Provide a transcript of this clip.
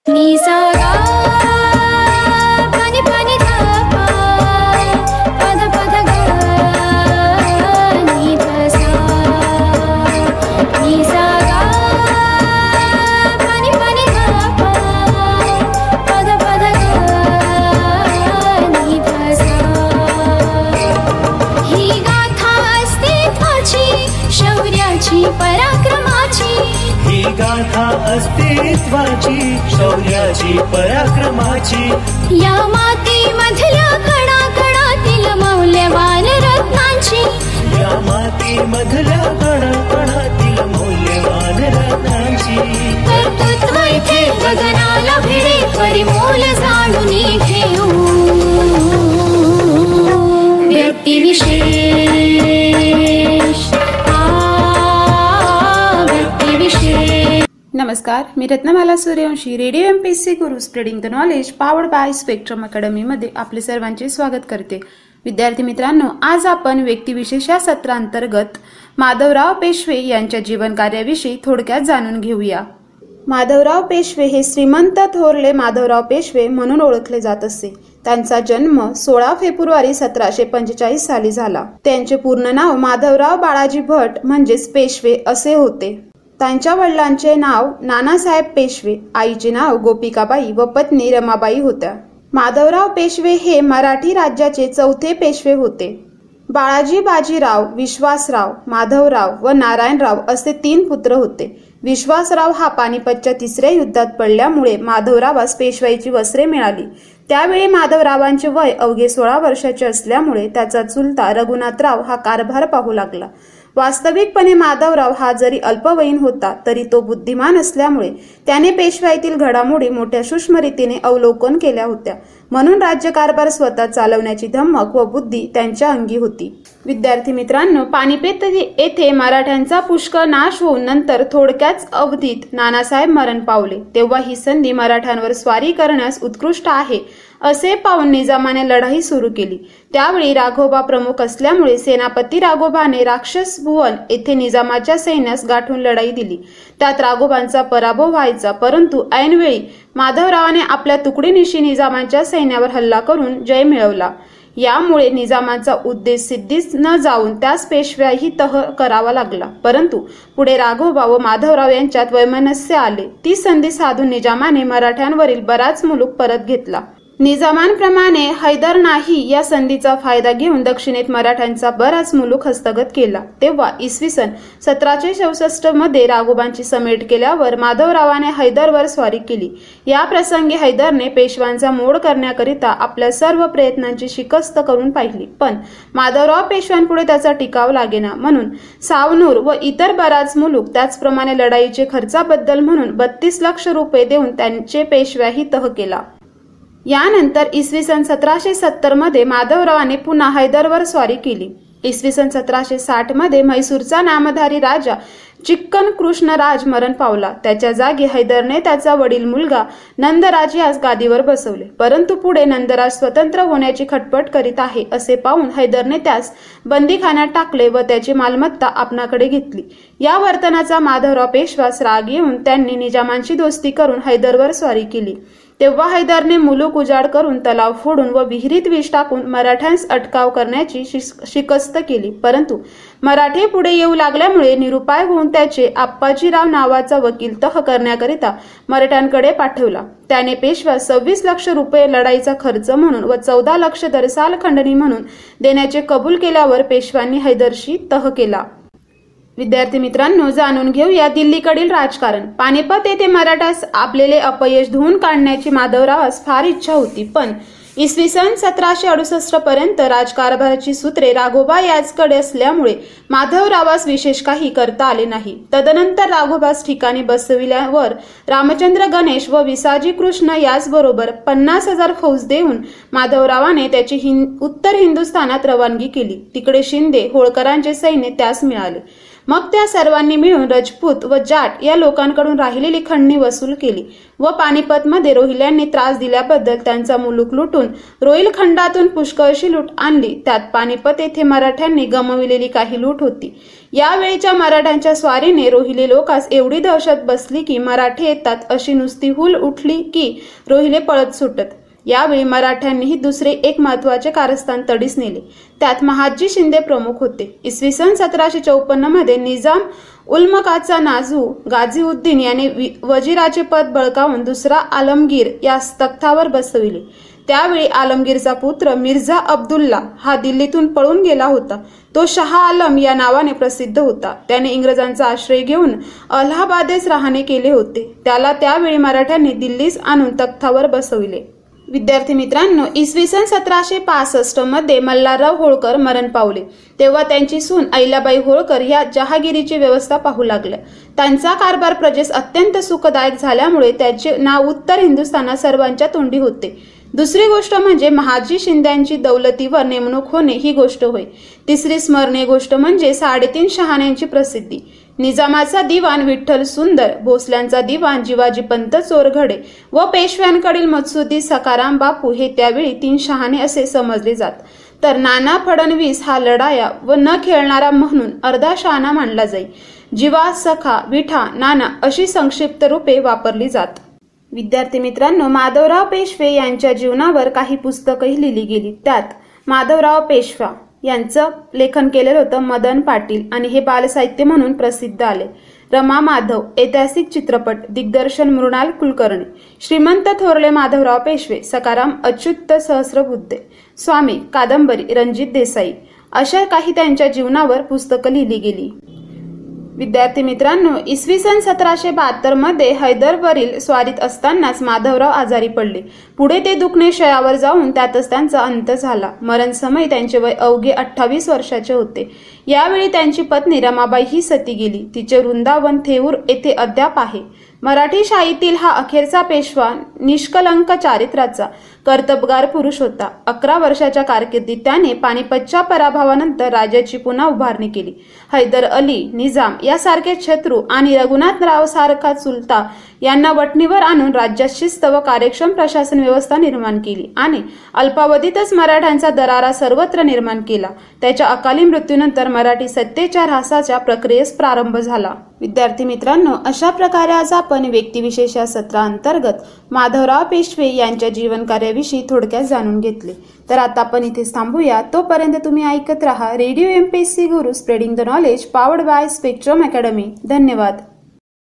नी सा गा पानी पानी धा पा पद पद गा नी धा सा नी सा गा पानी पानी धा पा पद पद गा नी धा सा ही गाथा अस्तित्वाची शौर्याची पराक्रमाची ही गाथा अस्तित्वाची शौर्याची पराक्रमाची या मातीमधल्या कणाकणातील मौल्यवान रत्नांची या मातीमधल्या कणाकणातील मौल्यवान रत्नांची कर्तृत्व इथे गगनाला भिडे परिमोल जाणून घेऊ व्यक्तिविशेष व्यक्तिविशेष। नमस्कार, मी Ratnamala Suryavanshi radio MPSC Guru spreading the knowledge powered by spectrum academy मध्ये आपले सर्वांचे स्वागत करते। विद्यार्थी मित्रांनो, आज आपण व्यक्तिविशेष या सत्रांतर्गत माधवराव पेशवे यांच्या जीवन कार्याविषयी थोडक्यात जाणून घेऊया। माधवराव पेशवे हे श्रीमंत थोरले माधवराव पेशवे म्हणून ओळखले जात असे। त्यांचा जन्म 16 फेब्रुवारी 1745 साली झाला। त्यांचे पूर्ण नाव माधवराव बाळाजी भट म्हणजेच पेशवे असे होते। त्यांच्या वडिलांचे नाव नानासाहेब पेशवे, आईचे नाव गोपिकाबाई व पत्नी रमाबाई होत्या। माधवराव पेशवे हे मराठी राज्याचे चौथे पेशवे होते। बाळाजी बाजीराव, विश्वासराव, माधवराव व नारायणराव असे 3 पुत्र होते। विश्वासराव हा पानिपतच्या 3ऱ्या युद्धात पडल्यामुळे माधवरावास पेशवाईची वस्त्रे मिळाली। त्यावेळी माधवरावांचे वय अवघे 16 वर्षाचे असल्यामुळे त्याचा चुलता रघुनाथराव हा कारभार पाहू लागला। वास्तविकपणे माधवराव हा जरी अल्पवयीन होता तरी तो बुद्धिमान असल्यामुळे त्याने पेशवाईतील घडामोडी मोठ्या सूक्ष्म रीतीने अवलोकन केल्या होत्या, म्हणून राज्यकारभार स्वतः चालवण्याची धमक व बुद्धी त्यांच्या अंगी होती। विद्यार्थी मित्रांनो, पानिपत येथे मराठ्यांचा पुष्कळ नाश होऊन नंतर थोडक्याच अवधीत नानासाहेब मरण पावले, तेव्हा ही संधी मराठ्यांवर स्वारी करण्यास उत्कृष्ट आहे असे पाहून निजामाने लढाई सुरू केली। त्यावेळी राघोबा प्रमुख असल्यामुळे सेनापती राघोबाने राक्षस भुवन येथे निजामाच्या सैन्यास गाठून लढाई दिली। त्यात राघोबांचा पराभव व्हायचा, परंतु ऐनवेळी माधवरावाने आपल्या तुकडीनिशी निजामाच्या सैन्यावर हल्ला करून जय मिळवला। यामुळे निजामाचा उद्देश सिद्धीस न जाऊन त्यास पेशवाही तह करावा लागला, परंतु पुढे राघोबा व माधवराव यांच्यात वैमनस्य आले। ती संधी साधून निजामाने मराठ्यांवरील बराच मुलूक परत घेतला। निजामांप्रमाणे हैदरनाही या संधीचा फायदा घेऊन दक्षिणेत मराठ्यांचा बराच मुलूक हस्तगत केला। तेव्हा इसवी सन 1764 मध्ये राघोबांची समेट केल्यावर माधवरावाने हैदरवर स्वारी केली। या प्रसंगी हैदरने पेशवांचा मोड करण्याकरिता आपल्या सर्व प्रयत्नांची शिकस्त करून पाहिली, पण माधवराव पेशव्यांपुढे त्याचा टिकाव लागेना, म्हणून सावनूर व इतर बराच मुलूक त्याचप्रमाणे लढाईचे खर्चाबद्दल म्हणून 32 लाख रुपये देऊन त्यांचे पेशव्याही तह केला। यानंतर इसवी सन 1770 मध्ये माधवरावाने पुन्हा हैदरवर स्वारी केली। इसवी सन 1760 मध्ये म्हैसूरचा नामधारी राजा चिक्कन कृष्णराज मरण पावला। त्याच्या जागी हैदरने त्याचा वडील मुलगा नंदराज यास गादीवर बसवले, परंतु पुढे नंदराज स्वतंत्र होण्याची खटपट करीत आहे असे पाहून हैदरने त्यास बंदीखान्यात टाकले व त्याची मालमत्ता आपणाकडे घेतली। या वर्तनाचा माधवराव पेशवास राग येऊन त्यांनी निजामांची दोस्ती करून हैदरवर स्वारी केली। तेव्हा हैदरने मुलूक उजाड करून तलाव फोडून व विहिरीत विष टाकून मराठ्यांस अटकाव करण्याची शिकस्त केली, परंतु मराठे पुढे येऊ लागल्यामुळे निरुपाय होऊन त्याचे आप्पाजीराव नावाचा वकील तह करण्याकरिता मराठ्यांकडे पाठवला। त्याने पेशवा 26 लाख रुपये लढाईचा खर्च म्हणून व 14 लाख दरसाल खंडणी म्हणून देण्याचे कबूल केल्यावर पेशव्यांनी हैदरशी तह केला। विद्यार्थी मित्रांनो, जाणून घेऊया दिल्लीकडील राजकारण। पानिपत येथे मराठास आपलेले अपयश धुवून काढण्याची माधवरावास फार इच्छा होती, पण इसवी सन 1768 पर्यंत राजकारभाराची सूत्रे राघोबा याचकडे असल्यामुळे माधवरावास विशेष काही करता आले नाही। तदनंतर राघोबास ठिकाणी बसविल्यावर रामचंद्र गणेश व विसाजी कृष्ण याचबरोबर 50,000 फौज देऊन माधवरावाने त्याची उत्तर हिंदुस्थानात रवानगी केली। तिकडे शिंदे होळकरांचे सैन्य त्यास मिळाले। मग त्या सर्वांनी मिळून राजपूत व जाट या लोकांकडून राहिलेली खंडणी वसूल केली व पानिपतमध्ये रोहिल्यांनी त्रास दिल्याबद्दल त्यांचा मुलूक लुटून रोहिलखंडातून पुष्कळशी लूट आणली। त्यात पानिपत येथे मराठ्यांनी गमविलेली काही लूट होती। यावेळीच्या मराठ्यांच्या स्वारीने रोहिले लोकांस एवढी दहशत बसली की मराठे येतात अशी नुसती हुल उठली की रोहिले पळत सुटत. यावेळी मराठ्यांनीही दुसरे एक महत्वाचे कारस्थान तडीस नेले. त्यात महादजी शिंदे प्रमुख होते. इसवी सन 1754 मध्ये निजाम उलमकाचा नाजू गाझीउद्दीन याने वजीराचे पद बळकावून दुसरा आलमगीर यास तख्तावर बसविले. त्यावेळी आलमगीरचा पुत्र मिर्झा अब्दुल्ला हा दिल्लीतून पळून गेला होता. तो शाह आलम या नावाने प्रसिद्ध होता. त्याने इंग्रजांचा आश्रय घेऊन अलाहाबादेस राहणे केले होते. त्याला त्यावेळी मराठ्यांनी दिल्लीस आणून तख्तावर बसविले. विद्यार्थी मित्रांनो, इसवी सन 1765 मध्ये मल्हारराव होळकर मरण पावले. तेव्हा त्यांची सून अहिल्याबाई होळकर ह्या जहागिरीची व्यवस्था पाहू लागल्या. त्यांचा कारभार प्रजेस अत्यंत सुखदायक झाल्यामुळे त्याचे नाव उत्तर हिंदुस्थानात सर्वांच्या तोंडी होते. दुसरी गोष्ट म्हणजे महादजी शिंद्यांची दौलतीवर नेमणूक होणे ही गोष्ट होय. तिसरी स्मरणीय गोष्ट म्हणजे 3.5 शहाण्यांची प्रसिद्धी. निजामाचा दिवाण विठ्ठल सुंदर, भोसल्यांचा दिवाण जिवाजीपंत चोरघडे व पेशव्यांकडील मत्सुदी सखाराम बापू हे त्यावेळी 3 शहाणे असे समजले जात. तर नाना फडणवीस हा लढाया व न खेळणारा म्हणून अर्धा शहाणा मानला जाई. जिवा, सखा, विठा, नाना अशी संक्षिप्त रूपे वापरली जात. विद्यार्थी मित्रांनो, माधवराव पेशवे यांच्या जीवनावर काही पुस्तकंही लिहिली गेली. त्यात माधवराव पेशवा यांचं लेखन केलेलं होतं मदन पाटील आणि हे बालसाहित्य म्हणून प्रसिद्ध आले. रमा माधव ऐतिहासिक चित्रपट दिग्दर्शन मृणाल कुलकर्णी. श्रीमंत थोरले माधवराव पेशवे सखाराम अच्युत सहस्रबुद्धे. स्वामी कादंबरी रणजित देसाई अशा काही त्यांच्या जीवनावर पुस्तकं लिहिली गेली. विद्यार्थी मित्रांनो, इसवी सन 1772 मध्ये हैदरवरील स्वारीत असतानाच माधवराव आजारी पडले. पुढे ते दुखणे शयावर जाऊन त्यातच त्यांचा अंत झाला. मरण समय त्यांचे वय अवघे 28 वर्षाचे होते. यावेळी त्यांची पत्नी रमाबाई ही सती गेली. तिचे वृंदावन थेऊर येथे अद्याप आहे. मराठी शाहीतील हा अखेरचा पेशवा निष्कलंक चारित्र्याचा कर्तबगार पुरुष होता. 11 वर्षाच्या कारकिर्दीत त्याने पानिपतच्या पराभवानंतर राज्याची पुन्हा उभारणी केली. हैदर अली, निजाम यासारखे शत्रू आणि रघुनाथराव सारखा चुलता यांना वठणीवर आणून राज्यात शिस्त व कार्यक्षम प्रशासन व्यवस्था निर्माण केली आणि अल्पावधीतच मराठ्यांचा दरारा सर्वत्र निर्माण केला. त्याच्या अकाली मृत्यूनंतर मराठी सत्तेच्या ऱ्हासाच्या प्रक्रियेस प्रारंभ झाला. विद्यार्थी मित्रांनो, अशा प्रकारे आज आपण व्यक्तिविशेष या सत्राअंतर्गत माधवराव पेशवे यांच्या जीवन कार्याविषयी थोडक्यात जाणून घेतले. तर आता आपण इथेच थांबूया. तोपर्यंत तुम्ही ऐकत राहा radio MPSC Guru, spreading the knowledge, powered by spectrum academy. धन्यवाद.